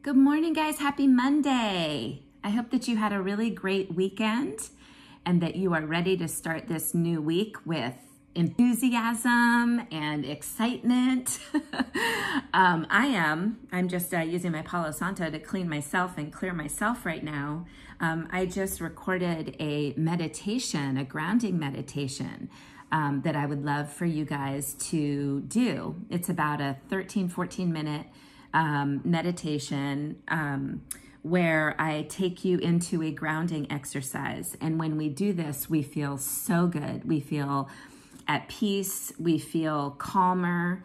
Good morning, guys. Happy Monday. I hope that you had a really great weekend and that you are ready to start this new week with enthusiasm and excitement. I am. I'm just using my Palo Santo to clean myself and clear myself right now. I just recorded a meditation, a grounding meditation that I would love for you guys to do. It's about a 14 minute meditation where I take you into a grounding exercise. And when we do this, we feel so good. We feel at peace. We feel calmer.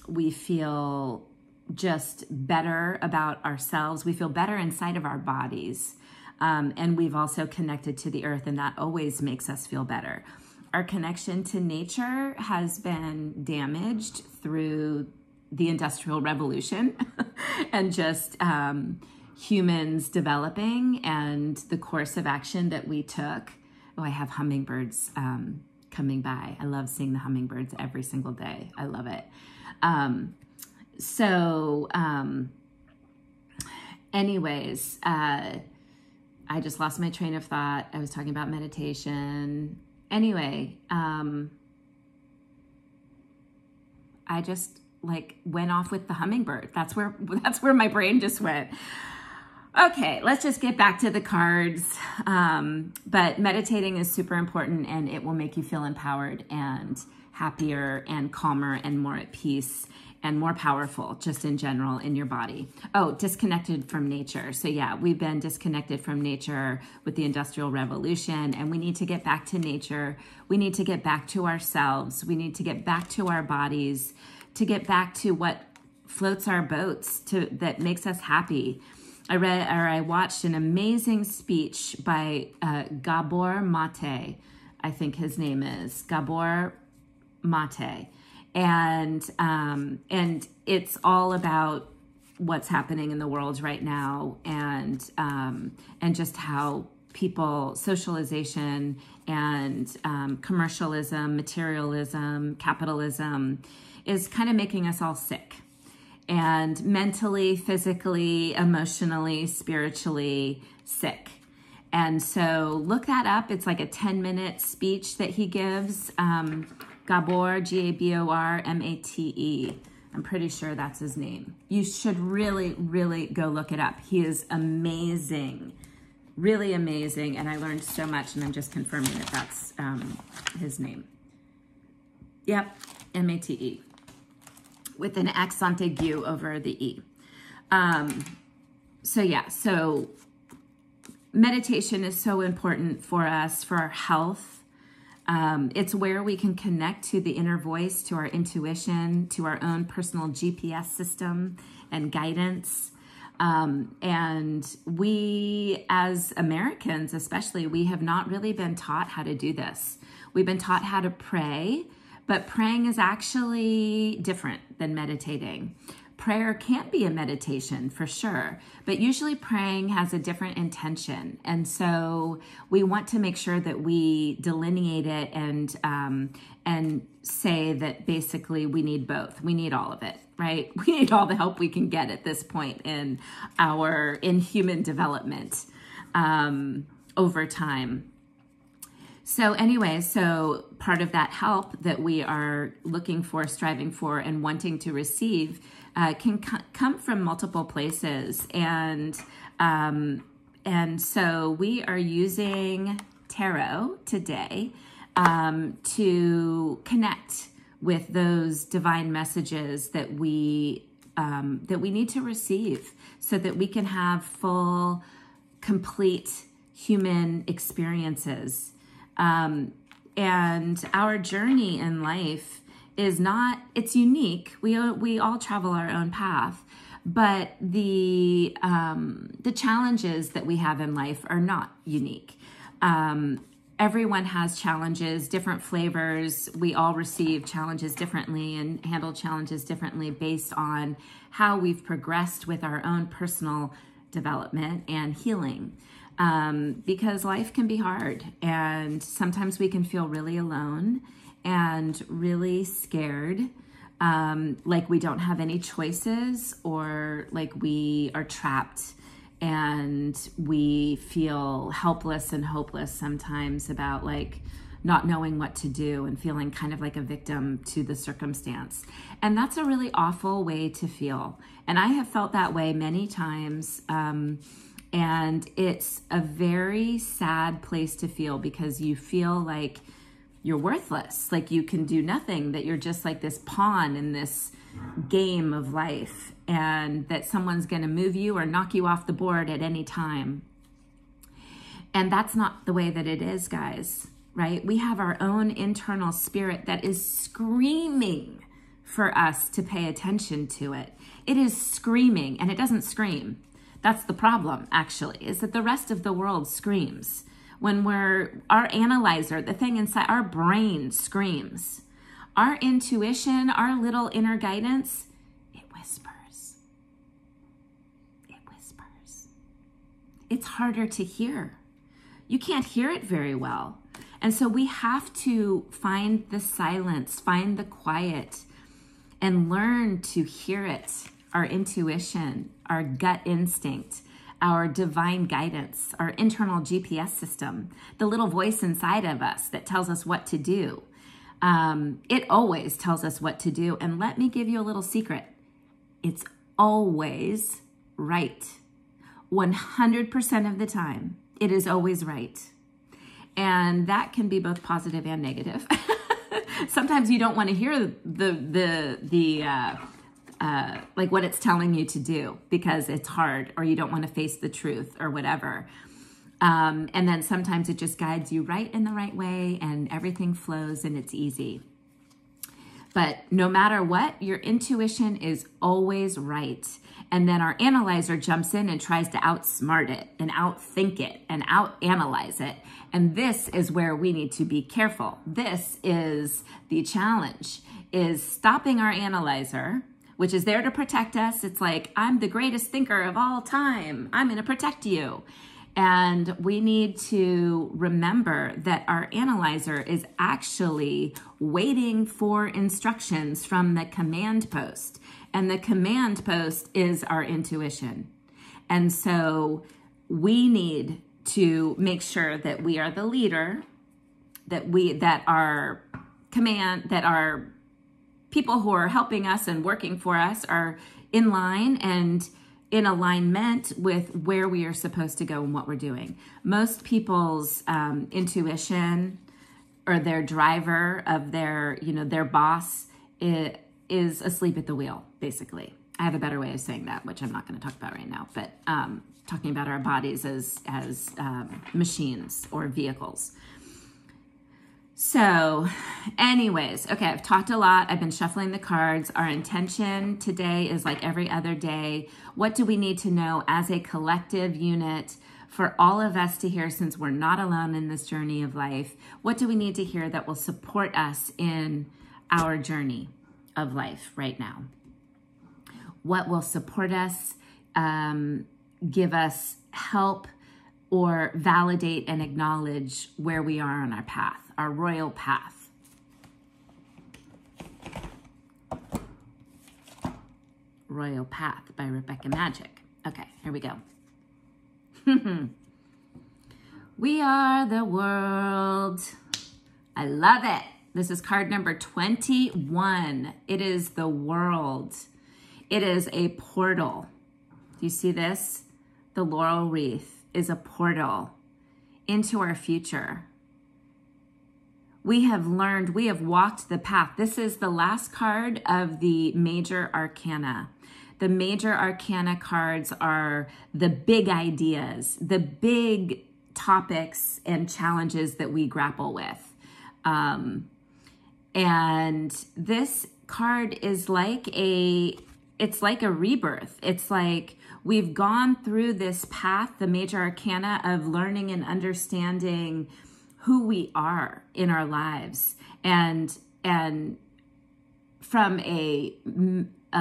We feel just better about ourselves. We feel better inside of our bodies. And we've also connected to the earth, and that always makes us feel better. Our connection to nature has been damaged through the Industrial Revolution and just humans developing and the course of action that we took. Oh, I have hummingbirds coming by. I love seeing the hummingbirds every single day. I love it. Anyways, I just lost my train of thought. I was talking about meditation. Anyway, I just went off with the hummingbird. That's where my brain just went. Okay, let's just get back to the cards. But meditating is super important, and it will make you feel empowered and happier and calmer and more at peace and more powerful just in general in your body. Oh, disconnected from nature. So yeah, we've been disconnected from nature with the Industrial Revolution, and we need to get back to nature. We need to get back to ourselves. We need to get back to our bodies, to get back to what floats our boats, that makes us happy. I watched an amazing speech by Gabor Mate. I think his name is Gabor Mate. And it's all about what's happening in the world right now, and just how people, socialization and commercialism, materialism, capitalism is kind of making us all sick, and mentally, physically, emotionally, spiritually sick. And so look that up. It's like a 10-minute speech that he gives. Gabor, G-A-B-O-R-M-A-T-E. I'm pretty sure that's his name. You should really, really go look it up. He is amazing, really amazing. And I learned so much, and I'm just confirming that that's his name. Yep, M-A-T-E, with an accent aigu over the E. So meditation is so important for us, for our health. It's where we can connect to the inner voice, to our intuition, to our own personal GPS system and guidance. And we, as Americans especially, we have not really been taught how to do this. We've been taught how to pray, but praying is actually different than meditating. Prayer can be a meditation for sure, but usually praying has a different intention. And so we want to make sure that we delineate it and say that basically we need both. We need all of it, right? We need all the help we can get at this point in human development over time. So anyway, so part of that help that we are looking for, striving for, and wanting to receive can come from multiple places. And so we are using tarot today to connect with those divine messages that we need to receive so that we can have full, complete human experiences. And our journey in life is it's unique. We all travel our own path, but the challenges that we have in life are not unique. Everyone has challenges, different flavors. We all receive challenges differently and handle challenges differently based on how we've progressed with our own personal development and healing. Because life can be hard, and sometimes we can feel really alone and really scared like we don't have any choices, or like we are trapped and we feel helpless and hopeless sometimes about like not knowing what to do and feeling kind of like a victim to the circumstance. And that's a really awful way to feel. And I have felt that way many times. And it's a very sad place to feel, because you feel like you're worthless, like you can do nothing, that you're just like this pawn in this game of life, and that someone's going to move you or knock you off the board at any time. And that's not the way that it is, guys, right? We have our own internal spirit that is screaming for us to pay attention to it. It is screaming, and it doesn't scream. That's the problem, actually, is that the rest of the world screams. When our analyzer, the thing inside our brain, screams. Our intuition, our little inner guidance, it whispers. It whispers. It's harder to hear. You can't hear it very well. And so we have to find the silence, find the quiet, and learn to hear it. Our intuition, our gut instinct, our divine guidance, our internal GPS system, the little voice inside of us that tells us what to do. It always tells us what to do. And let me give you a little secret. It's always right. 100% of the time, it is always right. And that can be both positive and negative. Sometimes you don't want to hear like what it's telling you to do, because it's hard, or you don't want to face the truth or whatever. And then sometimes it just guides you right in the right way, and everything flows and it's easy. But no matter what, your intuition is always right. And then our analyzer jumps in and tries to outsmart it and outthink it and outanalyze it. And this is where we need to be careful. This is the challenge, is stopping our analyzer, which is there to protect us. It's like, I'm the greatest thinker of all time. I'm going to protect you. And we need to remember that our analyzer is actually waiting for instructions from the command post. And the command post is our intuition. And so we need to make sure that we are the leader, that our people who are helping us and working for us are in line and in alignment with where we are supposed to go and what we're doing. Most people's intuition, or their driver of their boss, is asleep at the wheel, basically. I have a better way of saying that, which I'm not going to talk about right now, but talking about our bodies as machines or vehicles. So anyways, okay, I've talked a lot. I've been shuffling the cards. Our intention today is like every other day. What do we need to know as a collective unit for all of us to hear, since we're not alone in this journey of life? What do we need to hear that will support us in our journey of life right now? What will support us, give us help, or validate and acknowledge where we are on our path, our royal path? Royal Path by Rebecca Magic. Okay, here we go. We are the world. I love it. This is card number 21. It is the world. It is a portal. Do you see this? The laurel wreath is a portal into our future. We have learned, we have walked the path. This is the last card of the major arcana. The major arcana cards are the big ideas, the big topics and challenges that we grapple with. And this card is like it's like a rebirth. It's like we've gone through this path, the major arcana, of learning and understanding who we are in our lives, and from a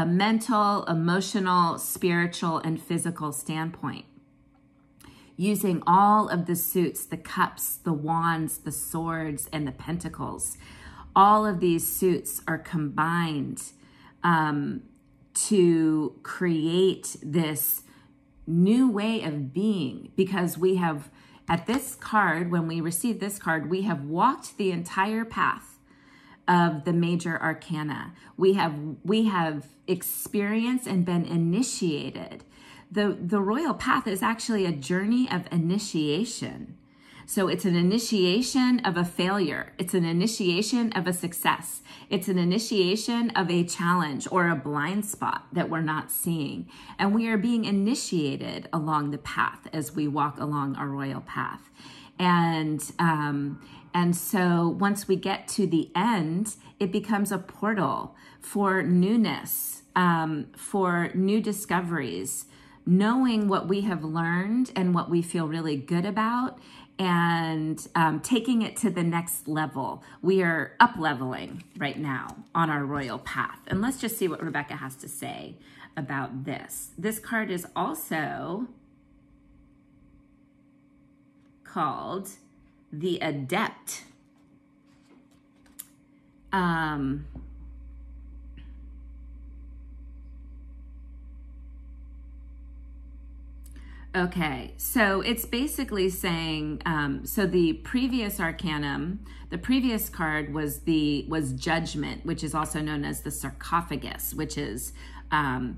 mental, emotional, spiritual, and physical standpoint, using all of the suits, the cups, the wands, the swords, and the pentacles. All of these suits are combined to create this new way of being, because we have, at this card, when we receive this card, we have walked the entire path of the major arcana. We have experienced and been initiated. The royal path is actually a journey of initiation. So it's an initiation of a failure. It's an initiation of a success. It's an initiation of a challenge or a blind spot that we're not seeing. And we are being initiated along the path as we walk along our royal path. And so once we get to the end, it becomes a portal for newness, for new discoveries, knowing what we have learned and what we feel really good about, and taking it to the next level. We are up-leveling right now on our royal path. And let's just see what Rebecca has to say about this. This card is also called the Adept. Okay, so it's basically saying, so the previous arcanum, the previous card was Judgment, which is also known as the sarcophagus, which is, a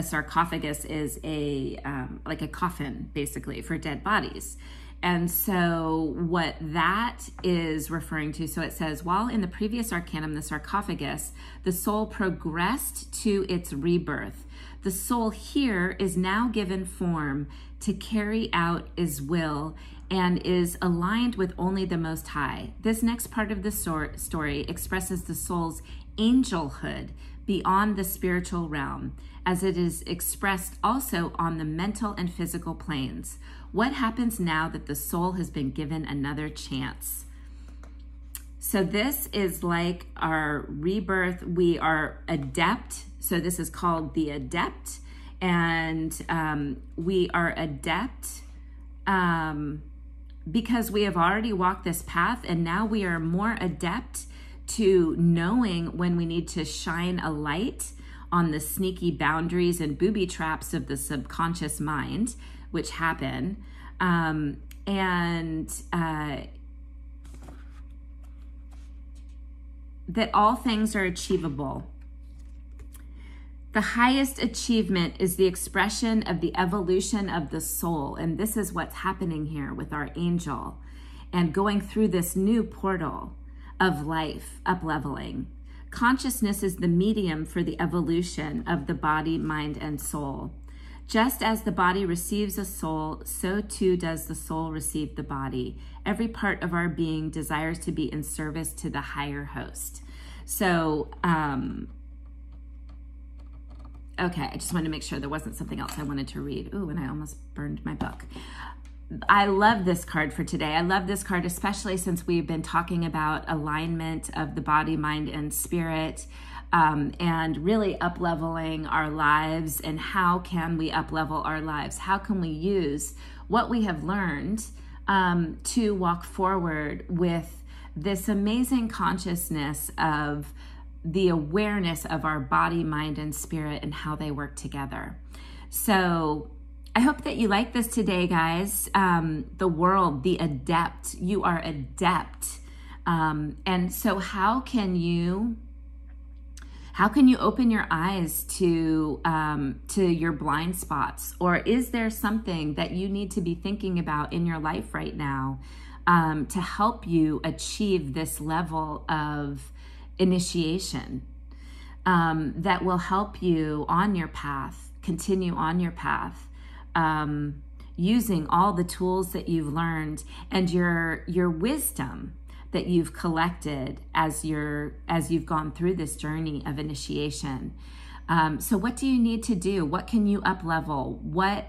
sarcophagus is like a coffin, basically, for dead bodies. And so what that is referring to, so it says, while in the previous arcanum, the sarcophagus, the soul progressed to its rebirth. The soul here is now given form to carry out his will and is aligned with only the Most High. This next part of the story expresses the soul's angelhood beyond the spiritual realm, as it is expressed also on the mental and physical planes. What happens now that the soul has been given another chance? So this is like our rebirth. We are adept. So this is called the Adept. And we are adept because we have already walked this path, and now we are more adept to knowing when we need to shine a light on the sneaky boundaries and booby traps of the subconscious mind, which happen, that all things are achievable. The highest achievement is the expression of the evolution of the soul. And this is what's happening here with our angel and going through this new portal of life, up-leveling. Consciousness is the medium for the evolution of the body, mind, and soul. Just as the body receives a soul, so too does the soul receive the body. Every part of our being desires to be in service to the higher host. So, okay, I just wanted to make sure there wasn't something else I wanted to read. Ooh, and I almost burned my book. I love this card for today. I love this card, especially since we've been talking about alignment of the body, mind, and spirit, and really up-leveling our lives. And how can we up-level our lives? How can we use what we have learned to walk forward with this amazing consciousness of the awareness of our body, mind, and spirit and how they work together. So I hope that you like this today, guys. The world, the adept, you are adept. And so how can you open your eyes to your blind spots? Or is there something that you need to be thinking about in your life right now to help you achieve this level of initiation that will help you on your path, continue on your path, using all the tools that you've learned and your wisdom that you've collected as you've gone through this journey of initiation. So what do you need to do? What can you up level? What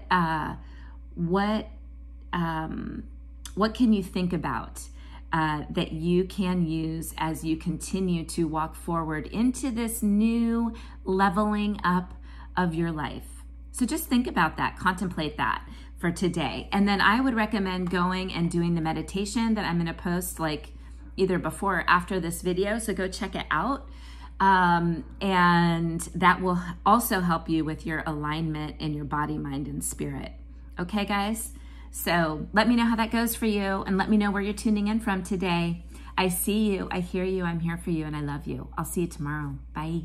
can you think about that you can use as you continue to walk forward into this new leveling up of your life? So just think about that, contemplate that for today. And then I would recommend going and doing the meditation that I'm going to post like either before or after this video. So go check it out. And that will also help you with your alignment in your body, mind, and spirit. Okay, guys? So let me know how that goes for you, and let me know where you're tuning in from today. I see you, I hear you, I'm here for you, and I love you. I'll see you tomorrow. Bye.